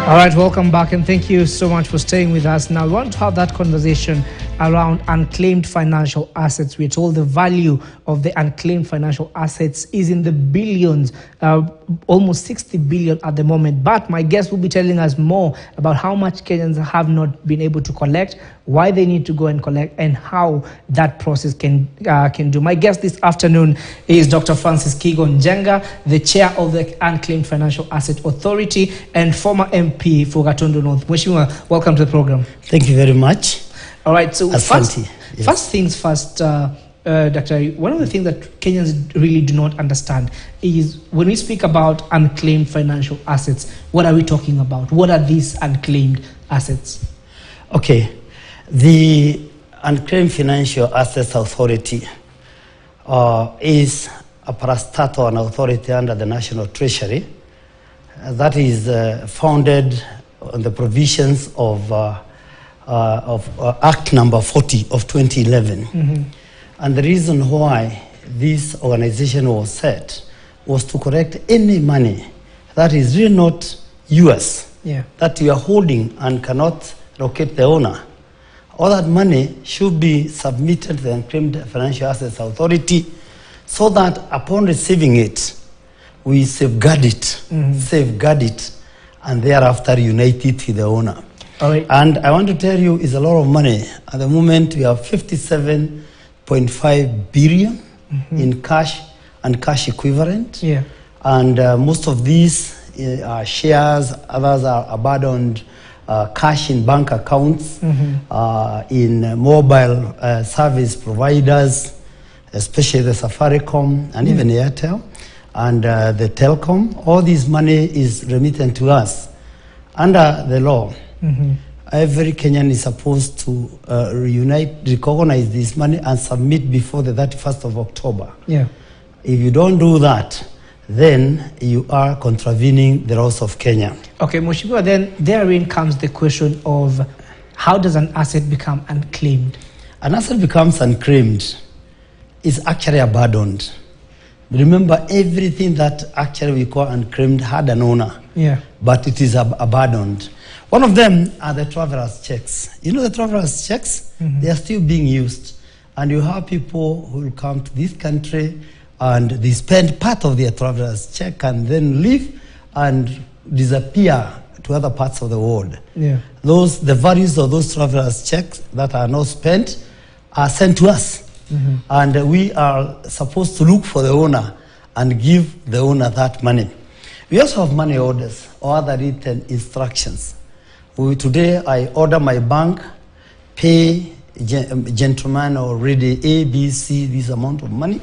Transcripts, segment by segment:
All right, welcome back, and thank you so much for staying with us. Now, we want to have that conversation around unclaimed financial assets. We're told the value of the unclaimed financial assets is in the billions, almost 60 billion at the moment. But my guest will be telling us more about how much Kenyans have not been able to collect, why they need to go and collect, and how that process can do. My guest this afternoon is Dr. Francis Kigo Njenga, the chair of the Unclaimed Financial Asset Authority and former MP for Gatundu North. Mheshimiwa, welcome to the program. Thank you very much. All right, so first things first, Doctor, one of the things that Kenyans really do not understand is when we speak about unclaimed financial assets, what are we talking about? What are these unclaimed assets? Okay, the Unclaimed Financial Assets Authority is a parastatal, an authority under the National Treasury that is founded on the provisions of Act number 40 of 2011. Mm-hmm. And the reason why this organization was set was to collect any money that is really not yours, that you are holding and cannot locate the owner. All that money should be submitted to the Unclaimed Financial Assets Authority so that upon receiving it, we safeguard it, and thereafter unite it with the owner. All right. And I want to tell you, it's a lot of money. At the moment, we have 57.5 billion in cash and cash equivalent. Yeah. And most of these are shares, others are abandoned cash in bank accounts, in mobile service providers, especially the Safaricom and even Airtel and the Telcom. All this money is remitted to us. Under the law, every Kenyan is supposed to recognize this money and submit before the 31st of October. Yeah. If you don't do that, then you are contravening the laws of Kenya. Okay, Mheshimiwa, then therein comes the question of how does an asset become unclaimed? An asset becomes unclaimed is actually abandoned. Remember, everything that actually we call unclaimed had an owner, but it is abandoned. One of them are the traveler's checks. You know the traveler's checks? They are still being used. And you have people who will come to this country and they spend part of their traveler's check and then leave and disappear to other parts of the world. The values of those traveler's checks that are not spent are sent to us. And we are supposed to look for the owner and give the owner that money. We also have money orders or other written instructions. Today, I order my bank, pay gentleman already A, B, C, this amount of money,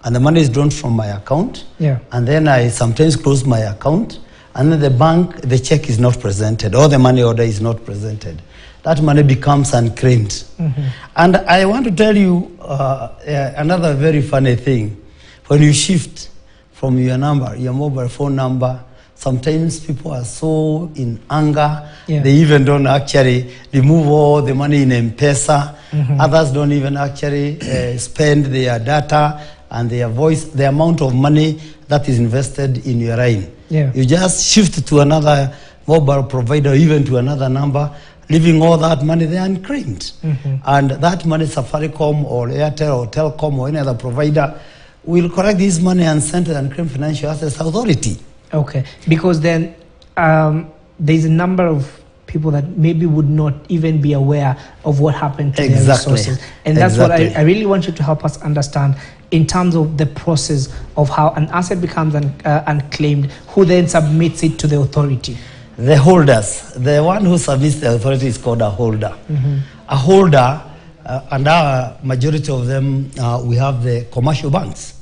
and the money is drawn from my account. And then I sometimes close my account, and then the bank, the check is not presented, or the money order is not presented. That money becomes unclaimed. And I want to tell you another very funny thing. When you shift from your number, your mobile phone number, sometimes people are so in anger, they even don't actually remove all the money in M-Pesa. Others don't even actually spend their data and their voice, the amount of money that is invested in your line. You just shift to another mobile provider, even to another number, leaving all that money there unclaimed. And that money, Safaricom or Airtel or Telcom or any other provider will collect this money and send to the Unclaimed Financial Assets Authority. Okay, because then there's a number of people that maybe would not even be aware of what happened to their resources. And that's what I really want you to help us understand in terms of the process of how an asset becomes unclaimed, who then submits it to the authority. The holders, the one who submits the authority is called a holder. A holder, and our majority of them, we have the commercial banks.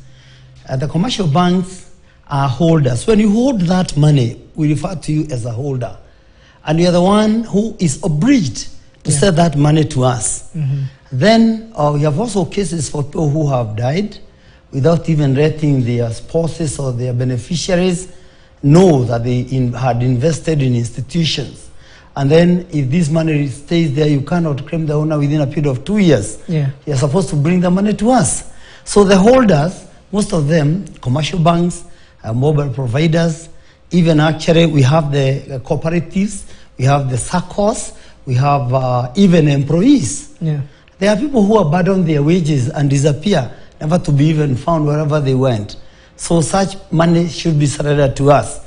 The commercial banks are holders. When you hold that money, we refer to you as a holder. And you are the one who is obliged to send that money to us. Then we have also cases for people who have died without even letting their spouses or their beneficiaries know that they had invested in institutions. And then if this money stays there, you cannot claim the owner within a period of 2 years. You're supposed to bring the money to us. So the holders, most of them, commercial banks, mobile providers, Even actually, we have the cooperatives, we have the SACCOs, we have even employees. Yeah. There are people who abandon their wages and disappear, never to be even found wherever they went. So such money should be surrendered to us.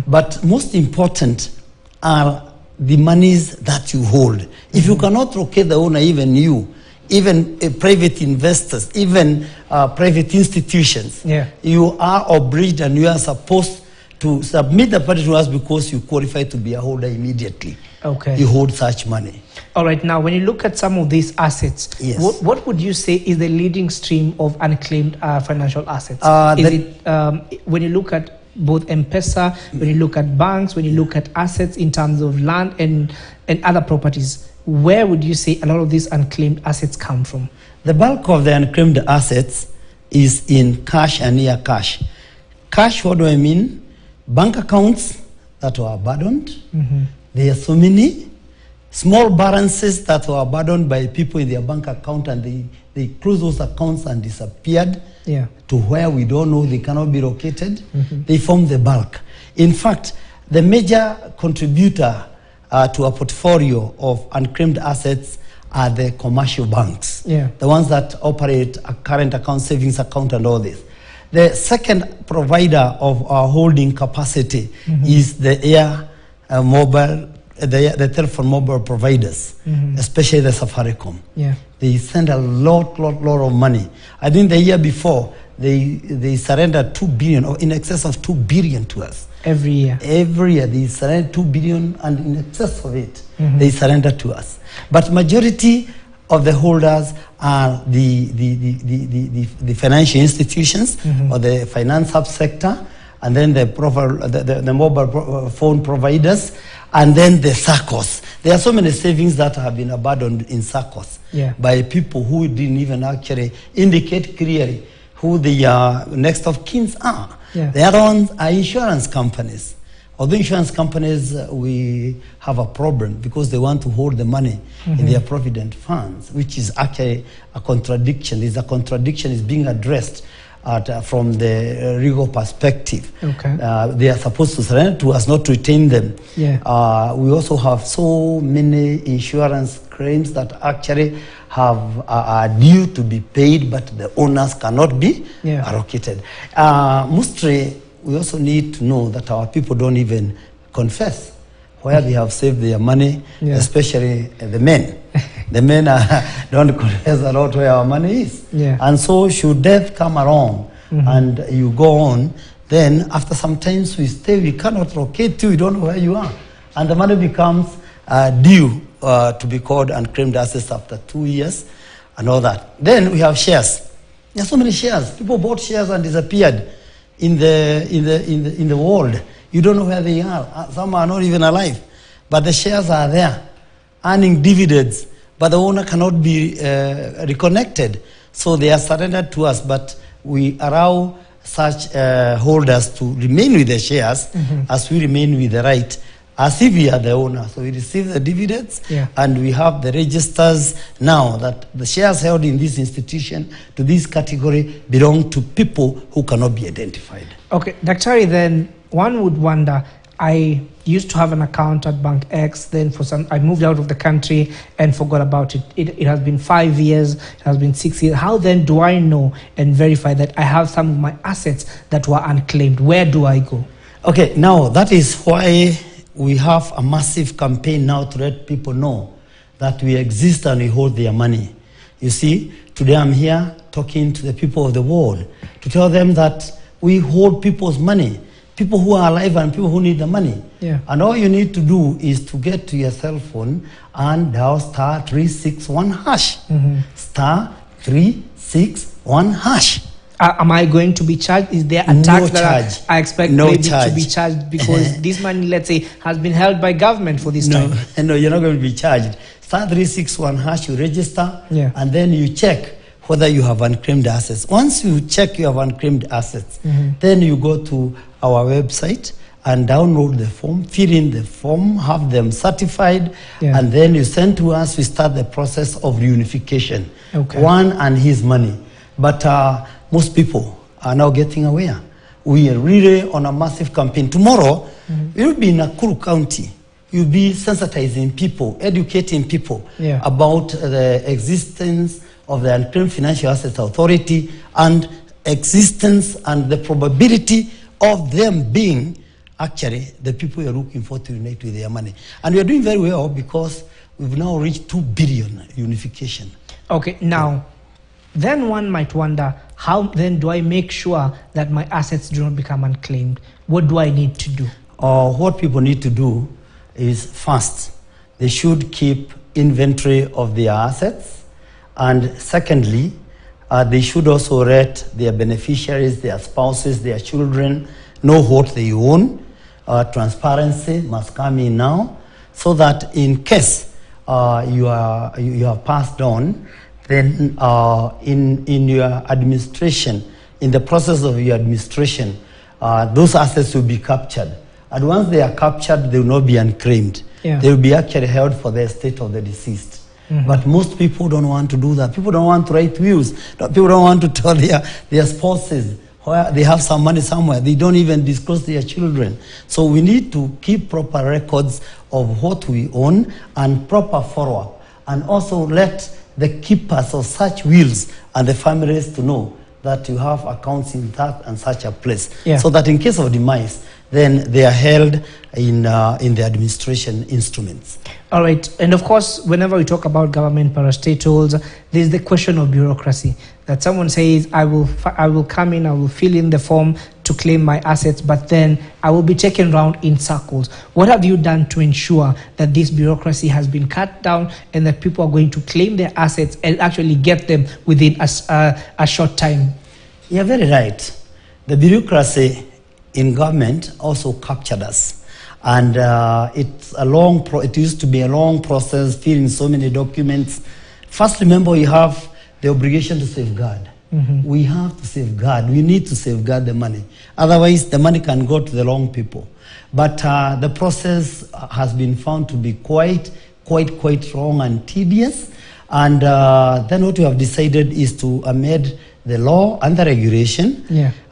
But most important are the monies that you hold. If you cannot locate the owner, even you, even private investors, even private institutions, you are obliged and you are supposed to submit the party to us because you qualify to be a holder immediately. Okay. You hold such money. All right. Now, when you look at some of these assets, what would you say is the leading stream of unclaimed financial assets? When you look at both M-Pesa, when you look at banks, when you look at assets in terms of land and other properties, where would you say a lot of these unclaimed assets come from? The bulk of the unclaimed assets is in cash and near cash. Cash, what do I mean? Bank accounts that were abandoned. There are so many small balances that were abandoned by people in their bank account, and they closed those accounts and disappeared to where we don't know, they cannot be located. They form the bulk. In fact, the major contributor to a portfolio of unclaimed assets are the commercial banks, the ones that operate a current account, savings account, and all this. The second provider of our holding capacity is the the telephone mobile providers, especially the Safaricom. They send a lot of money. I think the year before, they surrendered 2 billion, or in excess of 2 billion to us. Every year? Every year, they surrender 2 billion, and in excess of it, they surrender to us. But majority of the holders are the financial institutions or the finance subsector, and then the mobile phone providers, and then the SACCOs. There are so many savings that have been abandoned in SACCOs by people who didn't even actually indicate clearly who the next of kins are. The other ones are insurance companies. Although insurance companies, we have a problem because they want to hold the money in their provident funds, which is actually a contradiction. There's a contradiction is being addressed from the legal perspective. They are supposed to surrender to us, not to retain them. We also have so many insurance claims that actually are due to be paid, but the owners cannot be allocated. Mostly, we also need to know that our people don't even confess where they have saved their money, especially the men. The men don't confess a lot where our money is. And so should death come along and you go on, then after some time we cannot locate you, we don't know where you are. And the money becomes due to be called unclaimed assets after 2 years and all that. Then we have shares. There are so many shares. People bought shares and disappeared in the world. You don't know where they are. Some are not even alive. But the shares are there, earning dividends, but the owner cannot be reconnected. So they are surrendered to us, but we allow such holders to remain with the shares as we remain with the right, as if we are the owner. So we receive the dividends, and we have the registers now that the shares held in this institution to this category belong to people who cannot be identified. Okay, Daktari, then one would wonder, I used to have an account at Bank X, then I moved out of the country and forgot about it. It has been 5 years, it has been 6 years. How then do I know and verify that I have some of my assets that were unclaimed? Where do I go? Okay, now that is why we have a massive campaign now to let people know that we exist and we hold their money. You see, today I'm here talking to the people of the world to tell them that we hold people's money. People who are alive and people who need the money. And all you need to do is to get to your cell phone and dial *361#. *361#. Am I going to be charged? Is there a tax that I expect to be charged because this money, let's say, has been held by government for this time? No, you're not going to be charged. *361#, you register, and then you check whether you have unclaimed assets. Once you check you have unclaimed assets, then you go to our website and download the form, fill in the form, have them certified, and then you send to us. We start the process of reunification. One and his money. But most people are now getting aware we are really on a massive campaign. Tomorrow, we'll be in Nakuru County. You'll be sensitizing people, educating people about the existence of the Unclaimed Financial Assets Authority and existence and the probability of them being actually the people you're looking for to unite with their money. And we're doing very well because we've now reached 2 billion unification. Okay, now, then one might wonder, how then do I make sure that my assets do not become unclaimed? What do I need to do? What people need to do is, first, they should keep inventory of their assets. And secondly, they should also rate their beneficiaries, their spouses, their children, know what they own. Transparency must come in now, so that in case you are passed on, then in your administration, in the process of your administration, those assets will be captured. And once they are captured, they will not be unclaimed. They will be actually held for the estate of the deceased. But most people don't want to do that. People don't want to write wills. People don't want to tell their spouses where they have some money somewhere. They don't even disclose their children. So we need to keep proper records of what we own and proper follow-up. And also let the keepers of such wills and the families to know that you have accounts in that and such a place. So that in case of demise, then they are held in the administration instruments. All right. And of course, whenever we talk about government parastatals, there's the question of bureaucracy. That someone says, I will come in, I will fill in the form to claim my assets, but then I will be taken around in circles. What have you done to ensure that this bureaucracy has been cut down and that people are going to claim their assets and actually get them within a short time? You're very right. The bureaucracy in government also captured us. And it used to be a long process, filling so many documents. First, remember, we have the obligation to safeguard. We have to safeguard. We need to safeguard the money. Otherwise, the money can go to the wrong people. But the process has been found to be quite long and tedious. And then what we have decided is to amend the law and the regulation,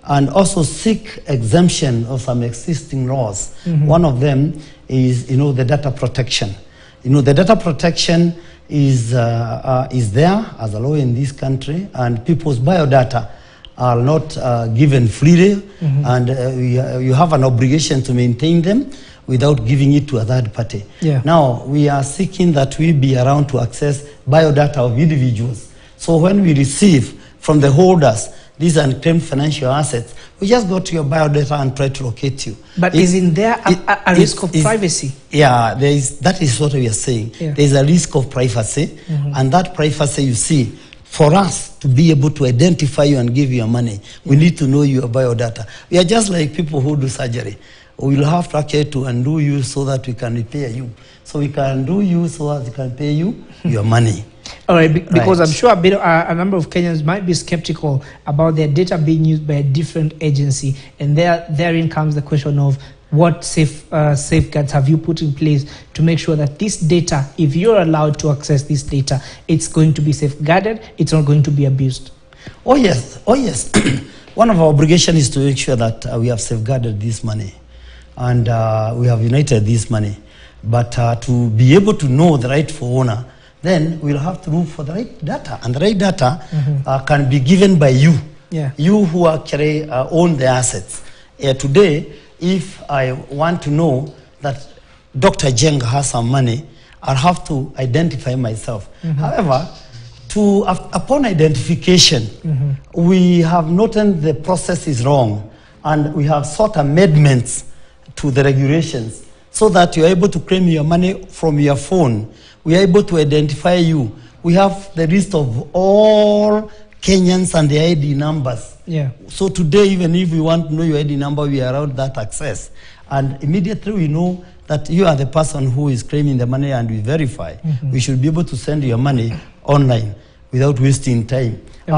and also seek exemption of some existing laws. One of them is, the data protection. The data protection is there as a law in this country, and people's biodata are not given freely, and you have an obligation to maintain them without giving it to a third party. Now, we are seeking that we be around to access biodata of individuals. So when we receive from the holders these unclaimed financial assets, we just go to your biodata and try to locate you. But isn't there a risk of privacy? Yeah, that is what we are saying. There is a risk of privacy, and that privacy, you see, for us to be able to identify you and give you money, we need to know your biodata. We are just like people who do surgery. We will have to actually to undo you so that we can repair you. So we can undo you so that we can pay you your money. All right, because I'm sure a number of Kenyans might be skeptical about their data being used by a different agency, and therein comes the question of what safeguards have you put in place to make sure that this data, if you're allowed to access this data, it's going to be safeguarded, it's not going to be abused? Oh yes. One of our obligations is to make sure that we have safeguarded this money and we have united this money. But to be able to know the rightful owner, then we'll have to look for the right data. And the right data can be given by you. You who actually own the assets. Today, if I want to know that Dr. Jenga has some money, I'll have to identify myself. However, upon identification, we have noted the process is wrong, and we have sought amendments to the regulations so that you're able to claim your money from your phone. We are able to identify you. We have the list of all Kenyans and their ID numbers. So today, even if we want to know your ID number, we are allowed that access. And immediately we know that you are the person who is claiming the money, and we verify. We should be able to send your money online without wasting time. We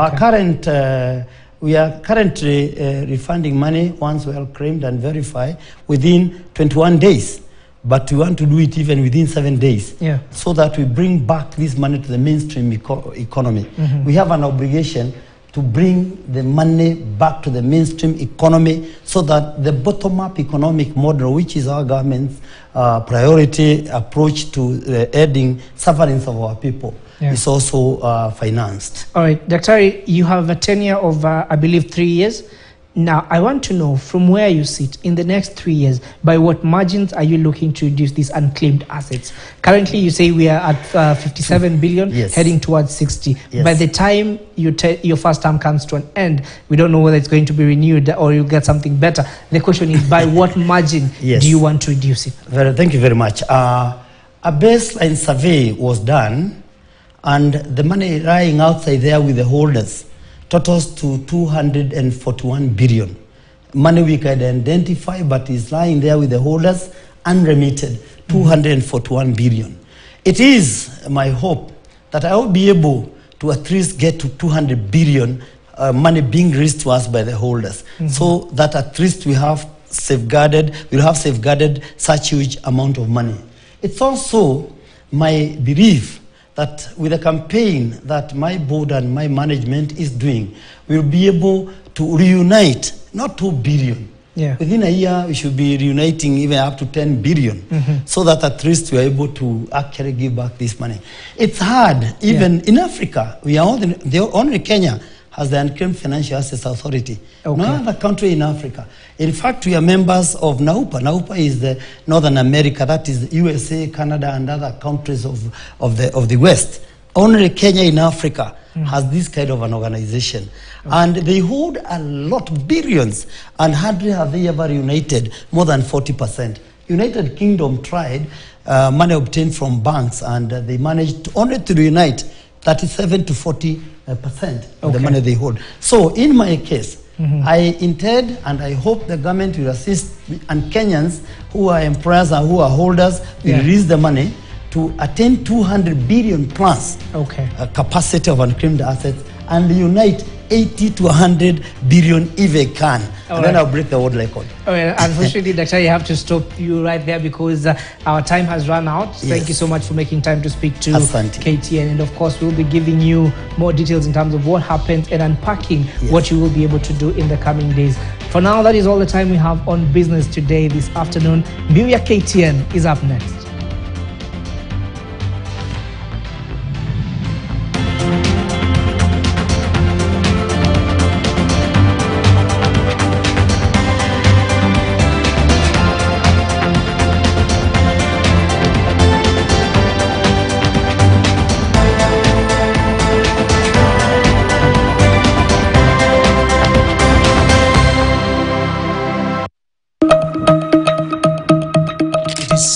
are currently refunding money once well claimed and verified within 21 days. But we want to do it even within 7 days, so that we bring back this money to the mainstream economy. We have an obligation to bring the money back to the mainstream economy so that the bottom-up economic model, which is our government's priority approach to aiding sufferings of our people, is also financed. All right, Daktari, you have a tenure of, I believe, 3 years. Now, I want to know from where you sit in the next 3 years, by what margins are you looking to reduce these unclaimed assets? Currently, you say we are at 57 billion, heading towards 60. By the time your first term comes to an end, we don't know whether it's going to be renewed or you'll get something better. The question is, by what margin do you want to reduce it? Thank you very much. A baseline survey was done, and the money lying outside there with the holders totals to 241 billion. Money we can identify, but is lying there with the holders, unremitted, 241 billion. It is my hope that I will be able to at least get to 200 billion money being released to us by the holders, so that at least we'll have safeguarded such huge amount of money. It's also my belief that with the campaign that my board and my management is doing, we'll be able to reunite, not 2 billion. Within a year, we should be reuniting even up to 10 billion, so that at least we're able to actually give back this money. It's hard, even in Africa. We are only Kenya has the Unclaimed Financial Assets Authority. No other country in Africa. In fact, we are members of NAUPA. NAUPA is the Northern America, that is USA, Canada, and other countries of the West. Only Kenya in Africa has this kind of an organization. And they hold a lot, billions, and hardly have they ever united more than 40%. United Kingdom tried, money obtained from banks, and they managed only to reunite 37 to 40% of the money they hold. So in my case, I intend and I hope the government will assist and Kenyans who are employers and who are holders will release the money to attain 200 billion plus capacity of unclaimed assets and unite 80 to 100 billion if they can. And then I'll break the world record. Unfortunately, Dr. I have to stop you right there because our time has run out. Thank you so much for making time to speak to KTN. And of course, we'll be giving you more details in terms of what happened and unpacking what you will be able to do in the coming days. For now, that is all the time we have on Business Today this afternoon. Mbiu ya KTN is up next.